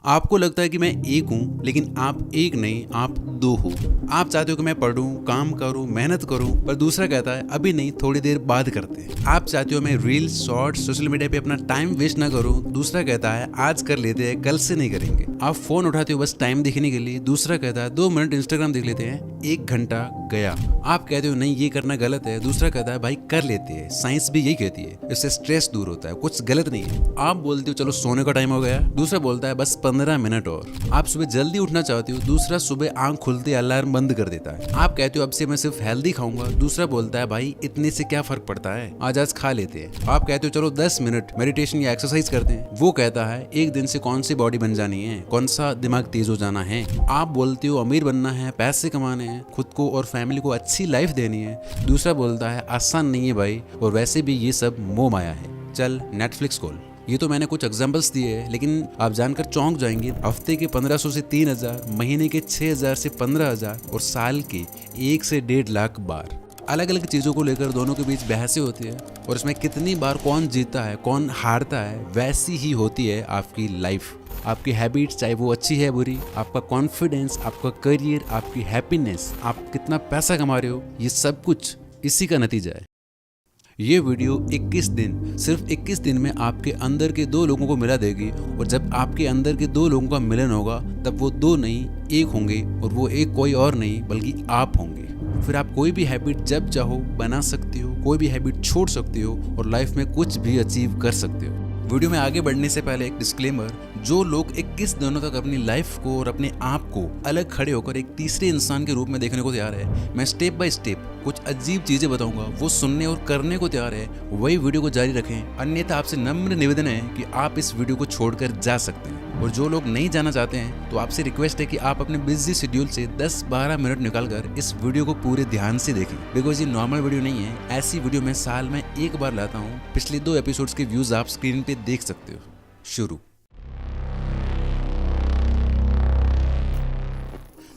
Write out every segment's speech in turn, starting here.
आपको लगता है कि मैं एक हूँ, लेकिन आप एक नहीं, आप दो हो। आप चाहते हो कि मैं पढ़ूं, काम करूं, मेहनत करूं, पर दूसरा कहता है अभी नहीं, थोड़ी देर बाद करते हैं। आप चाहते हो मैं रील्स, शॉर्ट्स, सोशल मीडिया पे अपना टाइम वेस्ट ना करूं, दूसरा कहता है आज कर लेते हैं, कल से नहीं करेंगे। आप फोन उठाते हो बस टाइम देखने के लिए, दूसरा कहता है 2 मिनट इंस्टाग्राम देख लेते हैं, 1 घंटा गया। आप कहते हो नहीं ये करना गलत है, दूसरा कहता है भाई कर लेते हैं, साइंस भी यही कहती है, इससे स्ट्रेस दूर होता है, कुछ गलत नहीं है। आप बोलते हो चलो सोने का टाइम हो गया, दूसरा बोलता है बस 15 मिनट और। आप सुबह जल्दी उठना चाहते हो, दूसरा सुबह आंख खुलते अलार्म बंद कर देता है। आप कहते हो अब से मैं सिर्फ हेल्दी खाऊंगा, दूसरा बोलता है भाई इतने से क्या फर्क पड़ता है, आज खा लेते हैं। आप कहते हो चलो 10 मिनट मेडिटेशन या एक्सरसाइज करते हैं, वो कहता है एक दिन से कौन सी बॉडी बन जानी है, कौन सा दिमाग तेज हो जाना है। आप बोलते हो अमीर बनना है, पैसे कमाने हैं, खुद को और फैमिली को अच्छी लाइफ देनी है, दूसरा बोलता है आसान नहीं है भाई, और वैसे भी ये सब मोह माया है, चल नेटफ्लिक्स खोल। ये तो मैंने कुछ एग्जांपल्स दिए हैं, लेकिन आप जानकर चौंक जाएंगे, हफ्ते के 1500 से 3000, महीने के 6000 से 15000 और साल के 1 से 1.5 लाख बार अलग अलग चीज़ों को लेकर दोनों के बीच बहसें होती है, और इसमें कितनी बार कौन जीतता है कौन हारता है वैसी ही होती है आपकी लाइफ। आपकी हैबिट्स चाहे वो अच्छी है बुरी, आपका कॉन्फिडेंस, आपका करियर, आपकी हैप्पीनेस, आप कितना पैसा कमा रहे हो, ये सब कुछ इसी का नतीजा है। ये वीडियो 21 दिन, सिर्फ 21 दिन में आपके अंदर के 2 लोगों को मिला देगी, और जब आपके अंदर के 2 लोगों का मिलन होगा तब वो 2 नहीं 1 होंगे, और वो एक कोई और नहीं बल्कि आप होंगे। फिर आप कोई भी हैबिट जब चाहो बना सकते हो, कोई भी हैबिट छोड़ सकते हो, और लाइफ में कुछ भी अचीव कर सकते हो। वीडियो में आगे बढ़ने से पहले एक डिस्क्लेमर, जो लोग 21 दिनों तक अपनी लाइफ को और अपने आप को अलग खड़े होकर एक तीसरे इंसान के रूप में देखने को तैयार है, मैं स्टेप बाय स्टेप कुछ अजीब चीजें बताऊंगा, वो सुनने और करने को तैयार है, वही वीडियो को जारी रखें, अन्यथा आपसे नम्र निवेदन है कि आप इस वीडियो को छोड़कर जा सकते हैं। और जो लोग नहीं जाना चाहते हैं तो आपसे रिक्वेस्ट है कि आप अपने बिजी शेड्यूल से 10-12 मिनट निकालकर इस वीडियो को पूरे ध्यान से देखें, बिकॉज ये नॉर्मल वीडियो नहीं है। ऐसी वीडियो मैं साल में 1 बार लाता हूँ। पिछले 2 एपिसोड्स के व्यूज आप स्क्रीन पे देख सकते हो। शुरू।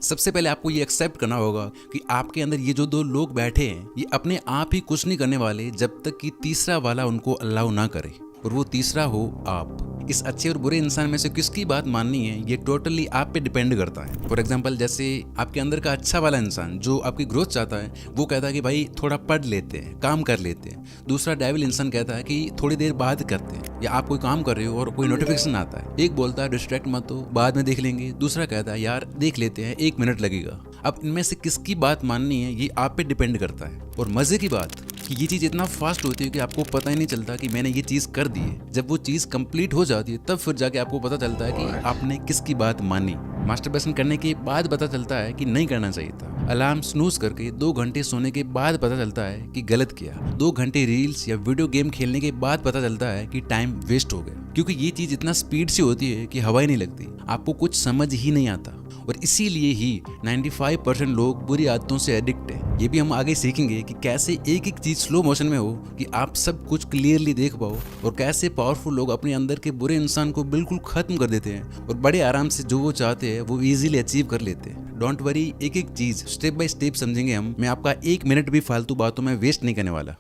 सबसे पहले आपको ये एक्सेप्ट करना होगा कि आपके अंदर ये जो 2 लोग बैठे हैं, ये अपने आप ही कुछ नहीं करने वाले जब तक कि तीसरा वाला उनको अलाउ ना करे, और वो तीसरा हो आप। इस अच्छे और बुरे इंसान में से किसकी बात माननी है ये टोटली आप पे डिपेंड करता है। फॉर एग्जांपल, जैसे आपके अंदर का अच्छा वाला इंसान जो आपकी ग्रोथ चाहता है, वो कहता है कि भाई थोड़ा पढ़ लेते हैं, काम कर लेते हैं। दूसरा डेविल इंसान कहता है कि थोड़ी देर बाद करते हैं, या आप कोई काम कर रहे हो और कोई नोटिफिकेशन आता है, एक बोलता है डिस्ट्रैक्ट मत हो, बाद में देख लेंगे, दूसरा कहता है यार देख लेते हैं, 1 मिनट लगेगा। अब इनमें से किसकी बात माननी है ये आप पे डिपेंड करता है। और मजे की बात कि ये चीज़ इतना फास्ट होती है कि आपको पता ही नहीं चलता कि मैंने ये चीज़ कर दी है। जब वो चीज़ कंप्लीट हो जाती है तब फिर जाके आपको पता चलता है कि आपने किसकी बात मानी। मास्टरबेशन करने के बाद पता चलता है कि नहीं करना चाहिए था। अलार्म स्नूज करके 2 घंटे सोने के बाद पता चलता है कि गलत किया। 2 घंटे रील्स या वीडियो गेम खेलने के बाद पता चलता है कि टाइम वेस्ट हो गया, क्योंकि ये चीज़ इतना स्पीड से होती है कि हवा ही नहीं लगती, आपको कुछ समझ ही नहीं आता। और इसीलिए ही 95% लोग बुरी आदतों से एडिक्ट है। ये भी हम आगे सीखेंगे कि कैसे एक एक चीज स्लो मोशन में हो कि आप सब कुछ क्लियरली देख पाओ, और कैसे पावरफुल लोग अपने अंदर के बुरे इंसान को बिल्कुल खत्म कर देते हैं, और बड़े आराम से जो वो चाहते हैं वो इजीली अचीव कर लेते हैं। डोंट वरी, एक एक चीज स्टेप बाय स्टेप समझेंगे हम। मैं आपका 1 मिनट भी फालतू बातों में वेस्ट नहीं करने वाला।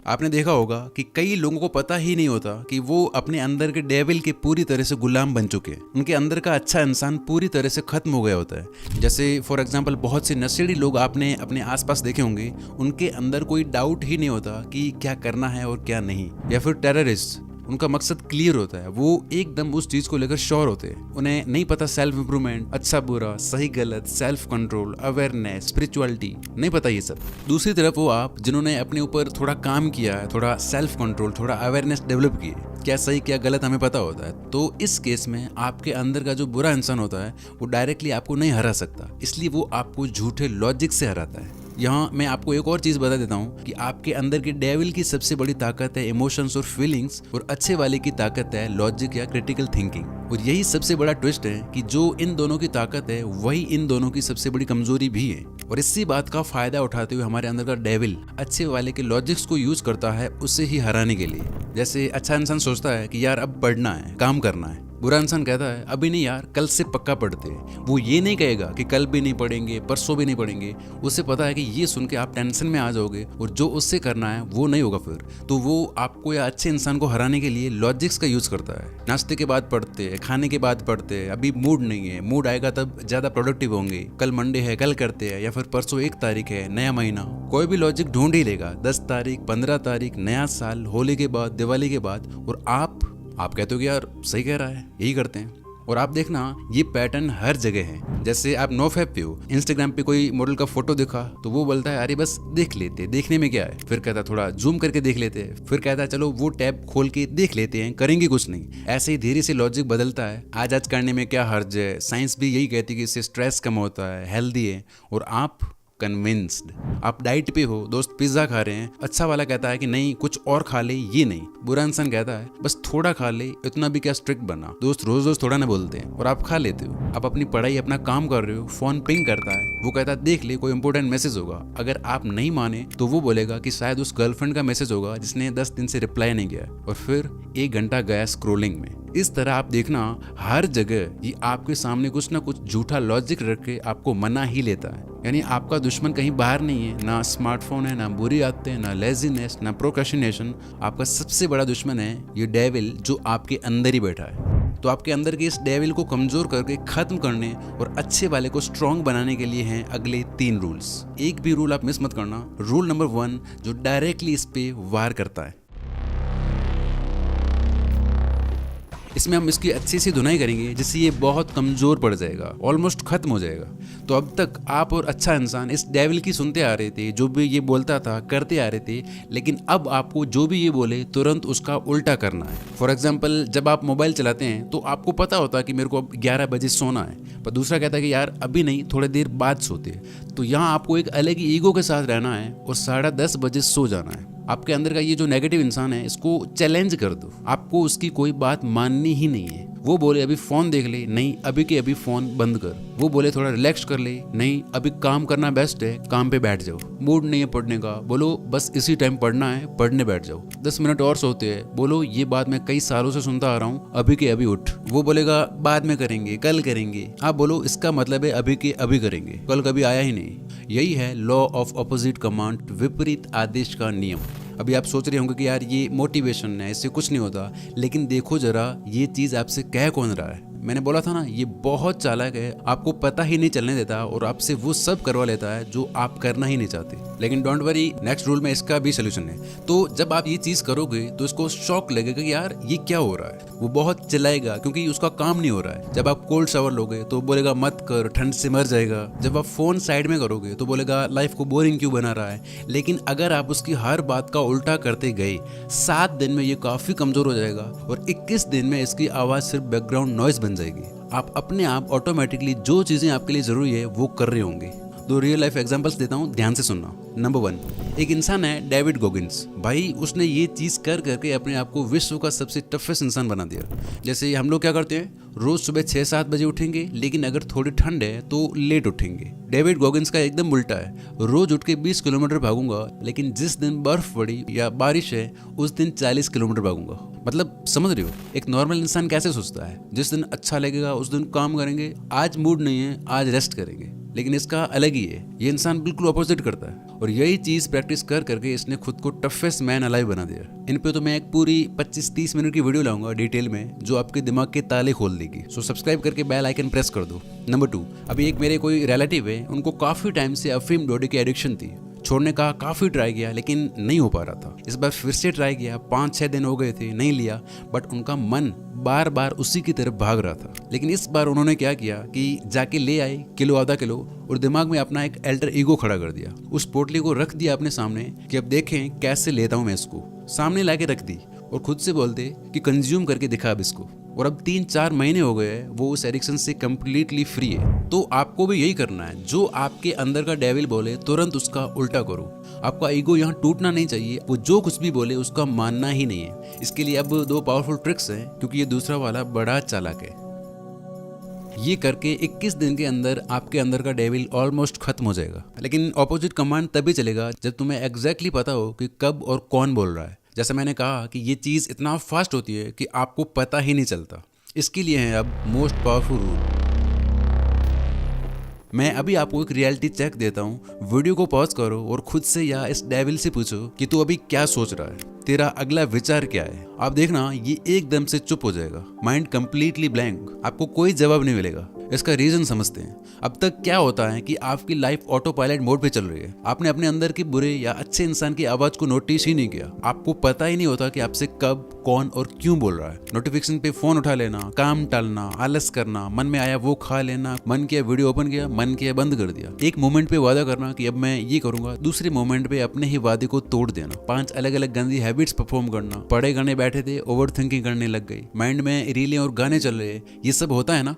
आपने देखा होगा कि कई लोगों को पता ही नहीं होता कि वो अपने अंदर के डेविल के पूरी तरह से गुलाम बन चुके हैं। उनके अंदर का अच्छा इंसान पूरी तरह से खत्म हो गया होता है। जैसे फॉर एग्जांपल, बहुत से नशेड़ी लोग आपने अपने आसपास देखे होंगे, उनके अंदर कोई डाउट ही नहीं होता कि क्या करना है और क्या नहीं। या फिर टेररिस्ट, उनका मकसद क्लियर होता है, वो एकदम उस चीज को लेकर श्योर होते हैं। उन्हें नहीं पता सेल्फ इंप्रूवमेंट, अच्छा बुरा, सही गलत, सेल्फ कंट्रोल, अवेयरनेस, स्पिरिचुअलिटी, नहीं पता ये सब। दूसरी तरफ वो आप जिन्होंने अपने ऊपर थोड़ा काम किया है, थोड़ा सेल्फ कंट्रोल, थोड़ा अवेयरनेस डेवलप की है, क्या सही क्या गलत हमें पता होता है। तो इस केस में आपके अंदर का जो बुरा इंसान होता है वो डायरेक्टली आपको नहीं हरा सकता, इसलिए वो आपको झूठे लॉजिक से हराता है। यहाँ मैं आपको एक और चीज बता देता हूँ कि आपके अंदर के डेविल की सबसे बड़ी ताकत है इमोशंस और फीलिंग्स, और अच्छे वाले की ताकत है लॉजिक या क्रिटिकल थिंकिंग। और यही सबसे बड़ा ट्विस्ट है कि जो इन दोनों की ताकत है वही इन दोनों की सबसे बड़ी कमजोरी भी है। और इसी बात का फायदा उठाते हुए हमारे अंदर का डेविल अच्छे वाले के लॉजिक्स को यूज करता है उसे ही हराने के लिए। जैसे अच्छा इंसान सोचता है कि यार अब पढ़ना है, काम करना है, बुरा इंसान कहता है अभी नहीं यार, कल से पक्का पढ़ते हैं। वो ये नहीं कहेगा कि कल भी नहीं पढ़ेंगे, परसों भी नहीं पढ़ेंगे। उसे पता है कि ये सुन के आप टेंशन में आ जाओगे और जो उससे करना है वो नहीं होगा फिर। तो वो आपको या अच्छे इंसान को हराने के लिए लॉजिक्स का यूज करता है। नाश्ते के बाद पढ़ते हैं, खाने के बाद पढ़ते हैं, अभी मूड नहीं है, मूड आएगा तब ज्यादा प्रोडक्टिव होंगे, कल मंडे है कल करते हैं, या फिर परसों 1 तारीख है, नया महीना, कोई भी लॉजिक ढूंढ ही लेगा। 10 तारीख, 15 तारीख, नया साल, होली के बाद, दिवाली के बाद। और आप कहते हो कि यार सही कह रहा है, यही करते हैं। और आप देखना ये पैटर्न हर जगह है। जैसे आप नोफैप पे हो, इंस्टाग्राम पे कोई मॉडल का फोटो दिखा तो वो बोलता है अरे बस देख लेते, देखने में क्या है। फिर कहता है थोड़ा जूम करके देख लेते हैं। फिर कहता है चलो वो टैब खोल के देख लेते हैं, करेंगे कुछ नहीं। ऐसे ही धीरे से लॉजिक बदलता है। आज करने में क्या हर्ज है, साइंस भी यही कहती है कि इससे स्ट्रेस कम होता है, हेल्दी है। और आप कन्विंस्ड। आप डाइट पे हो, दोस्त पिज्जा खा रहे हैं, अच्छा वाला कहता है कि नहीं कुछ और खा ले, ये नहीं। बुरा इंसान कहता है बस थोड़ा खा ले, इतना भी क्या स्ट्रिक्ट बना। दोस्त रोज थोड़ा ना बोलते हैं और आप खा लेते हो। आप अपनी पढ़ाई, अपना काम कर रहे हो, फोन पिंग करता है, वो कहता है देख ले कोई इंपॉर्टेंट मैसेज होगा। अगर आप नहीं माने तो वो बोलेगा कि शायद उस गर्लफ्रेंड का मैसेज होगा जिसने 10 दिन से रिप्लाई नहीं किया। और फिर 1 घंटा गया स्क्रोलिंग में। इस तरह आप देखना हर जगह ये आपके सामने कुछ ना कुछ झूठा लॉजिक रख के आपको मना ही लेता है। यानी आपका दुश्मन कहीं बाहर नहीं है, ना स्मार्टफोन है, ना बुरी आदतें, ना लेजीनेस, ना प्रोक्रेस्टिनेशन। आपका सबसे बड़ा दुश्मन है ये डेविल जो आपके अंदर ही बैठा है। तो आपके अंदर के इस डेविल को कमजोर करके खत्म करने और अच्छे वाले को स्ट्रॉन्ग बनाने के लिए हैं अगले 3 रूल्स। एक भी रूल आप मिस मत करना। रूल नंबर 1 जो डायरेक्टली इस पे वार करता है। इसमें हम इसकी अच्छी सी धुनाई करेंगे जिससे ये बहुत कमजोर पड़ जाएगा, ऑलमोस्ट खत्म हो जाएगा। तो अब तक आप और अच्छा इंसान इस डेविल की सुनते आ रहे थे, जो भी ये बोलता था करते आ रहे थे। लेकिन अब आपको जो भी ये बोले तुरंत उसका उल्टा करना है। फॉर एग्जाम्पल जब आप मोबाइल चलाते हैं तो आपको पता होता है कि मेरे को अब 11 बजे सोना है, पर दूसरा कहता है कि यार अभी नहीं, थोड़ी देर बाद सोते। तो यहाँ आपको एक अलग ही ईगो के साथ रहना है और 10:30 बजे सो जाना है। आपके अंदर का ये जो नेगेटिव इंसान है इसको चैलेंज कर दो। आपको उसकी कोई बात माननी ही नहीं है। वो बोले अभी फोन देख ले, नहीं अभी के अभी फोन बंद कर। वो बोले थोड़ा रिलैक्स कर ले, नहीं अभी काम करना बेस्ट है, काम पे बैठ जाओ। मूड नहीं है पढ़ने का, बोलो बस इसी टाइम पढ़ना है, पढ़ने बैठ जाओ। 10 मिनट और सोते हैं, बोलो ये बात मैं कई सालों से सुनता आ रहा हूँ, अभी के अभी उठ। वो बोलेगा बाद में करेंगे, कल करेंगे। आप बोलो इसका मतलब है अभी के अभी करेंगे, कल कभी आया ही नहीं। यही है लॉ ऑफ अपोजिट कमांड, विपरीत आदेश का नियम। अभी आप सोच रहे होंगे कि यार ये मोटिवेशन है, इससे कुछ नहीं होता। लेकिन देखो जरा ये चीज आपसे कह कौन रहा है। मैंने बोला था ना ये बहुत चालाक है, आपको पता ही नहीं चलने देता और आपसे वो सब करवा लेता है जो आप करना ही नहीं चाहते। लेकिन डोंट वरी, नेक्स्ट रूल में इसका भी सोल्यूशन है। तो जब आप ये चीज करोगे तो इसको शॉक लगेगा कि यार ये क्या हो रहा है। वो बहुत चिल्लाएगा क्योंकि उसका काम नहीं हो रहा है। जब आप कोल्ड शावर लोगे तो बोलेगा मत कर, ठंड से मर जाएगा। जब आप फोन साइड में करोगे तो बोलेगा लाइफ को बोरिंग क्यों बना रहा है। लेकिन अगर आप उसकी हर बात का उल्टा करते गए, 7 दिन में ये काफी कमजोर हो जाएगा और 21 दिन में इसकी आवाज सिर्फ बैकग्राउंड नॉइज बन जाएगी। आप अपने आप ऑटोमेटिकली जो चीजें आपके लिए जरूरी है वो कर रहे होंगे। 2 रियल लाइफ एग्जांपल्स देता हूँ, ध्यान से सुनना। नंबर 1, एक इंसान है डेविड गॉगिंस। भाई उसने ये चीज कर करके अपने आप को विश्व का सबसे टफेस्ट इंसान बना दिया। जैसे हम लोग क्या करते हैं, रोज सुबह 6-7 बजे उठेंगे, लेकिन अगर थोड़ी ठंड है तो लेट उठेंगे। डेविड गॉगिंस का एकदम उल्टा है, रोज उठ के 20 किलोमीटर भागूंगा, लेकिन जिस दिन बर्फ पड़ी या बारिश है उस दिन 40 किलोमीटर भागूंगा। मतलब समझ रहे हो एक नॉर्मल इंसान कैसे सोचता है। जिस दिन अच्छा लगेगा उस दिन काम करेंगे, आज मूड नहीं है आज रेस्ट करेंगे। लेकिन इसका अलग ही है, ये इंसान बिल्कुल अपोजिट करता है। और यही चीज प्रैक्टिस कर करके इसने खुद को टफेस्ट मैन अलाइव बना दिया। इन पे तो मैं एक पूरी 25-30 मिनट की वीडियो लाऊंगा डिटेल में, जो आपके दिमाग के ताले खोल देगी। सो सब्सक्राइब करके बेल आइकन प्रेस कर दो। नंबर 2, अभी एक मेरे कोई रिलेटिव है, उनको काफी टाइम से अफीम डोडे की एडिक्शन थी। छोड़ने का काफी ट्राई किया लेकिन नहीं हो पा रहा था। इस बार फिर से ट्राई किया, 5-6 दिन हो गए थे, नहीं लिया। बट उनका मन बार बार उसी की तरफ भाग रहा था। लेकिन इस बार उन्होंने क्या किया कि जाके ले आए किलो आधा किलो और दिमाग में अपना एक अल्टर ईगो खड़ा कर दिया। उस पोटली को रख दिया अपने सामने कि अब देखें कैसे लेता हूं मैं इसको। सामने लाके रख दी और खुद से बोलते कि कंज्यूम करके दिखा अब इसको। और अब 3-4 महीने हो गए हैं वो उस एडिक्शन से कंप्लीटली फ्री है। तो आपको भी यही करना है, जो आपके अंदर का डेविल बोले तुरंत उसका उल्टा करो। आपका ईगो यहाँ टूटना नहीं चाहिए, वो जो कुछ भी बोले उसका मानना ही नहीं है। इसके लिए अब 2 पावरफुल ट्रिक्स हैं, क्योंकि ये दूसरा वाला बड़ा चालाक है। ये करके 21 दिन के अंदर आपके अंदर का डेविल ऑलमोस्ट खत्म हो जाएगा। लेकिन ऑपोजिट कमांड तभी चलेगा जब तुम्हें एग्जैक्टली पता हो कि कब और कौन बोल रहा है। जैसे मैंने कहा कि ये चीज़ इतना फास्ट होती है कि आपको पता ही नहीं चलता। इसके लिए है अब मोस्ट पावरफुल रूल। मैं अभी आपको एक रियलिटी चेक देता हूँ। वीडियो को पॉज करो और खुद से या इस डेविल से पूछो कि तू अभी क्या सोच रहा है, तेरा अगला विचार क्या है। आप देखना ये एकदम से चुप हो जाएगा, माइंड कंप्लीटली ब्लैंक, आपको कोई जवाब नहीं मिलेगा। इसका रीजन समझते हैं। अब तक क्या होता है कि आपकी लाइफ ऑटो पायलट मोड पे चल रही है। आपने अपने अंदर के बुरे या अच्छे इंसान की आवाज को नोटिस ही नहीं किया। आपको पता ही नहीं होता कि आपसे कब, कौन और क्यों बोल रहा है। नोटिफिकेशन पे फोन उठा लेना, काम टालना, आलस करना, मन में आया वो खा लेना, मन किया वीडियो ओपन किया, मन किया बंद कर दिया। एक मोमेंट पे वादा करना कि अब मैं ये करूंगा, दूसरे मोमेंट पे अपने ही वादे को तोड़ देना। 5 अलग अलग गंदी हैबिट्स परफॉर्म करना। पढ़े गाने बैठे थे, ओवर थिंकिंग करने लग गई, माइंड में रीलें और गाने चल रहे। ये सब होता है ना,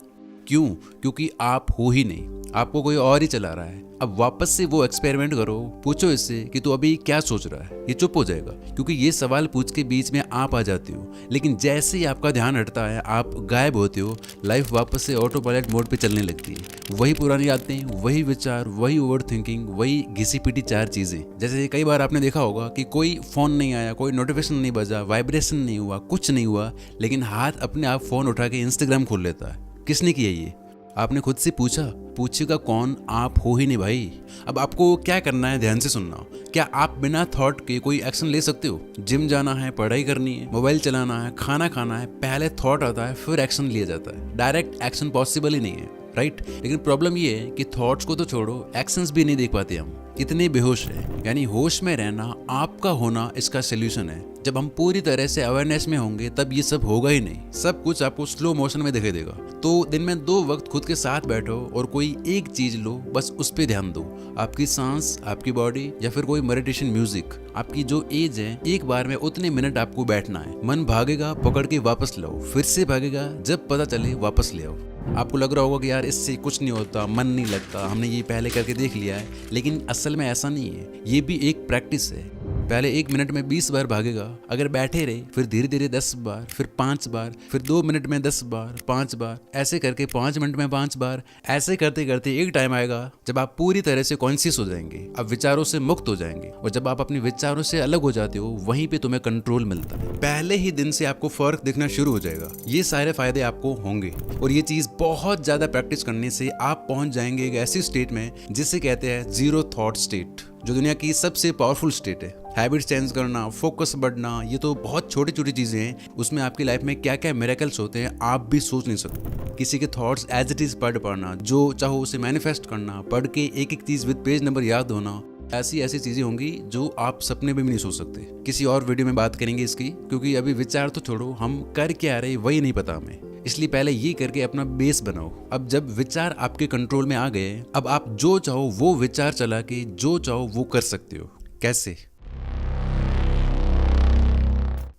क्यों? क्योंकि आप हो ही नहीं, आपको कोई और ही चला रहा है। अब वापस से वो एक्सपेरिमेंट करो, पूछो इससे कि तू अभी क्या सोच रहा है। ये चुप हो जाएगा, क्योंकि ये सवाल पूछ के बीच में आप आ जाते हो। लेकिन जैसे ही आपका ध्यान हटता है, आप गायब होते हो, लाइफ वापस से ऑटो पायलट मोड पे चलने लगती है। वही पुरानी आदतें, वही विचार, वही ओवर थिंकिंग, वही घिसी पिटी 4 चीजें। जैसे कई बार आपने देखा होगा कि कोई फोन नहीं आया, कोई नोटिफिकेशन नहीं बजा, वाइब्रेशन नहीं हुआ, कुछ नहीं हुआ, लेकिन हाथ अपने आप फोन उठा के इंस्टाग्राम खोल लेता है। किसने किया ये? आपने खुद से पूछा? पूछेगा कौन? आप हो ही नहीं भाई। अब आपको क्या करना है, ध्यान से सुनना। क्या आप बिना थॉट के कोई एक्शन ले सकते हो? जिम जाना है, पढ़ाई करनी है, मोबाइल चलाना है, खाना खाना है, पहले थॉट आता है फिर एक्शन लिया जाता है। डायरेक्ट एक्शन पॉसिबल ही नहीं है, राइट? लेकिन प्रॉब्लम ये है कि थॉट्स को तो छोड़ो, एक्शंस भी नहीं देख पाते हम, इतने बेहोश है। यानी होश में रहना, आपका होना इसका सोल्यूशन है। जब हम पूरी तरह से अवेयरनेस में होंगे तब ये सब होगा ही नहीं। सब कुछ आपको स्लो मोशन में दिखाई देगा। तो दिन में 2 वक्त खुद के साथ बैठो और कोई एक चीज लो, बस उस पे ध्यान दो। आपकी सांस, आपकी बॉडी, या फिर कोई मेडिटेशन म्यूजिक। आपकी जो एज है, एक बार में उतने मिनट आपको बैठना है। मन भागेगा, पकड़ के वापस लाओ, फिर से भागेगा, जब पता चले वापस ले आओ। आपको लग रहा होगा कि यार इससे कुछ नहीं होता, मन नहीं लगता, हमने ये पहले करके देख लिया है, लेकिन असल में ऐसा नहीं है। ये भी एक प्रैक्टिस है। पहले 1 मिनट में 20 बार भागेगा, अगर बैठे रहे, फिर धीरे धीरे 10 बार, फिर 5 बार, फिर 2 मिनट में 10 बार, 5 बार, ऐसे करके 5 मिनट में 5 बार। ऐसे करते करते एक टाइम आएगा जब आप पूरी तरह से कॉन्शियस हो जाएंगे, अब विचारों से मुक्त हो जाएंगे। और जब आप अपने विचारों से अलग हो जाते हो, वहीं पे तुम्हें कंट्रोल मिलता है। पहले ही दिन से आपको फर्क दिखना शुरू हो जाएगा। ये सारे फायदे आपको होंगे। और ये चीज बहुत ज्यादा प्रैक्टिस करने से आप पहुंच जाएंगे एक ऐसी स्टेट में जिसे कहते हैं जीरो थॉट स्टेट, जो दुनिया की सबसे पावरफुल स्टेट है। हैबिट चेंज करना, फोकस बढ़ना, ये तो बहुत छोटी छोटी चीजें हैं। उसमें आपकी लाइफ में क्या क्या मिरेकल्स होते हैं आप भी सोच नहीं सकते। किसी के थॉट्स एज इट इज पढ़ पाना, जो चाहो उसे मैनिफेस्ट करना, पढ़ के एक एक चीज विद पेज नंबर याद होना, ऐसी ऐसी चीजें होंगी जो आप सपने में भी नहीं सोच सकते। किसी और वीडियो में बात करेंगे इसकी, क्योंकि अभी विचार तो छोड़ो, हम कर क्या रहे वही नहीं पता हमें। इसलिए पहले ये करके अपना बेस बनाओ। अब जब विचार आपके कंट्रोल में आ गए, अब आप जो चाहो वो विचार चला के जो चाहो वो कर सकते हो। कैसे?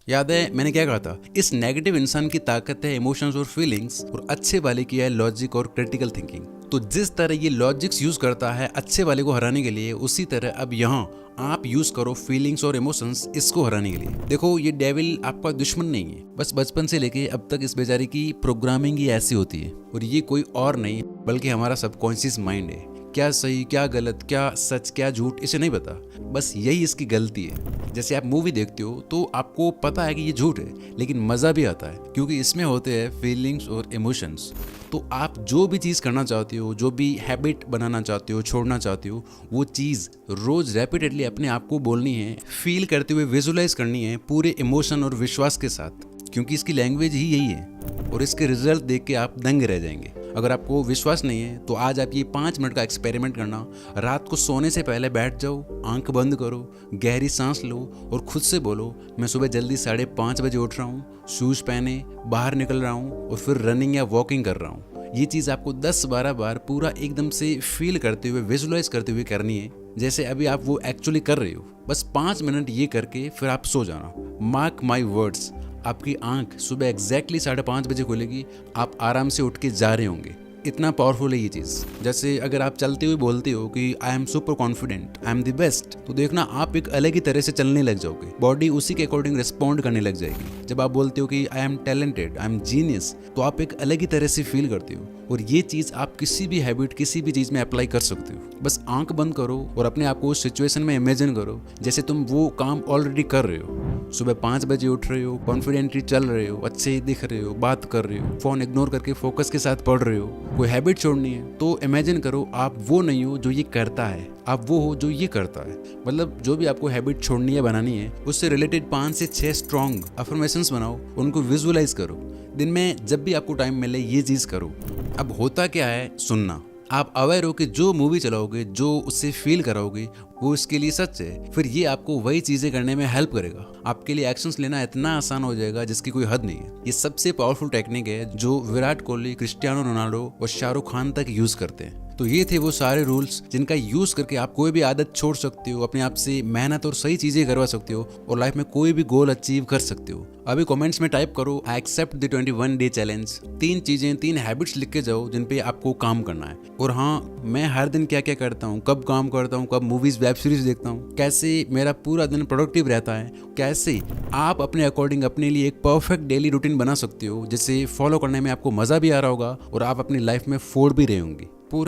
याद है मैंने क्या कहा था? इस नेगेटिव इंसान की ताकत है इमोशंस और फीलिंग्स, और अच्छे वाले की है लॉजिक और क्रिटिकल थिंकिंग। तो जिस तरह ये लॉजिक्स यूज करता है अच्छे वाले को हराने के लिए, उसी तरह अब यहाँ आप यूज करो फीलिंग्स और इमोशंस इसको हराने के लिए। देखो, ये डेविल आपका दुश्मन नहीं है, बस बचपन से लेके अब तक इस बेचारे की प्रोग्रामिंग ही ऐसी होती है। और ये कोई और नहीं बल्कि हमारा सबकॉन्शियस माइंड है। क्या सही, क्या गलत, क्या सच, क्या झूठ, इसे नहीं पता, बस यही इसकी गलती है। जैसे आप मूवी देखते हो तो आपको पता है कि ये झूठ है, लेकिन मजा भी आता है क्योंकि इसमें होते हैं फीलिंग्स और इमोशंस। तो आप जो भी चीज़ करना चाहते हो, जो भी हैबिट बनाना चाहते हो, छोड़ना चाहते हो, वो चीज़ रोज रेपिटेडली अपने आप को बोलनी है, फील करते हुए विजुलाइज करनी है पूरे इमोशन और विश्वास के साथ, क्योंकि इसकी लैंग्वेज ही यही है। और इसके रिजल्ट देख के आप दंग रह जाएंगे। अगर आपको विश्वास नहीं है तो आज आप ये 5 मिनट का एक्सपेरिमेंट करना। रात को सोने से पहले बैठ जाओ, आंख बंद करो, गहरी सांस लो और खुद से बोलो, मैं सुबह जल्दी 5:30 बजे उठ रहा हूँ, शूज पहने बाहर निकल रहा हूँ और फिर रनिंग या वॉकिंग कर रहा हूँ। ये चीज़ आपको 10-12 बार पूरा एकदम से फील करते हुए, विजुलाइज करते हुए करनी है, जैसे अभी आप वो एक्चुअली कर रहे हो। बस 5 मिनट ये करके फिर आप सो जाना। मार्क माई वर्ड्स, आपकी आंख सुबह एग्जैक्टली 5:30 बजे खुलेगी, आप आराम से उठ के जा रहे होंगे। इतना पावरफुल है ये चीज़। जैसे अगर आप चलते हुए बोलते हो कि I am super confident, I am the best, तो देखना आप एक अलग ही तरह से चलने लग जाओगे, बॉडी उसी के अकॉर्डिंग रिस्पॉन्ड करने लग जाएगी। जब आप बोलते हो कि I am talented, I am genius, तो आप एक अलग ही तरह से फील करते हो। और ये चीज़ आप किसी भी हैबिट, किसी भी चीज़ में अप्लाई कर सकते हो। बस आंख बंद करो और अपने आप को उस सिचुएशन में इमेजिन करो जैसे तुम वो काम ऑलरेडी कर रहे हो। सुबह 5 बजे उठ रहे हो, कॉन्फिडेंटली चल रहे हो, अच्छे दिख रहे हो, बात कर रहे हो, फोन इग्नोर करके फोकस के साथ पढ़ रहे हो, कोई हैबिट छोड़नी है, तो इमेजिन करो आप वो नहीं हो जो ये करता है, आप वो हो जो ये करता है। मतलब जो भी आपको हैबिट छोड़नी है, बनानी है, उससे रिलेटेड 5 से 6 स्ट्रॉन्ग अफर्मेशंस बनाओ, उनको विजुअलाइज करो। दिन में जब भी आपको टाइम मिले ये चीज़ करो। अब होता क्या है, सुनना। आप अवेयर हो कि जो मूवी चलाओगे, जो उससे फील कराओगे, वो इसके लिए सच है, फिर ये आपको वही चीज़ें करने में हेल्प करेगा। आपके लिए एक्शंस लेना इतना आसान हो जाएगा जिसकी कोई हद नहीं है। ये सबसे पावरफुल टेक्निक है जो विराट कोहली, क्रिस्टियानो रोनाल्डो और शाहरुख खान तक यूज़ करते हैं। तो ये थे वो सारे रूल्स जिनका यूज़ करके आप कोई भी आदत छोड़ सकते हो, अपने आप से मेहनत और सही चीज़ें करवा सकते हो और लाइफ में कोई भी गोल अचीव कर सकते हो। अभी कमेंट्स में टाइप करो I accept the 21 day challenge. 3 चीज़ें, 3 हैबिट्स लिख के जाओ जिन पे आपको काम करना है। और हाँ, मैं हर दिन क्या क्या करता हूँ, कब काम करता हूँ, कब मूवीज़ वेब सीरीज़ देखता हूँ, कैसे मेरा पूरा दिन प्रोडक्टिव रहता है, कैसे आप अपने अकॉर्डिंग अपने लिए एक परफेक्ट डेली रूटीन बना सकते हो जिसे फॉलो करने में आपको मज़ा भी आ रहा होगा और आप अपनी लाइफ में फोड़ भी रहे होंगे। पूरा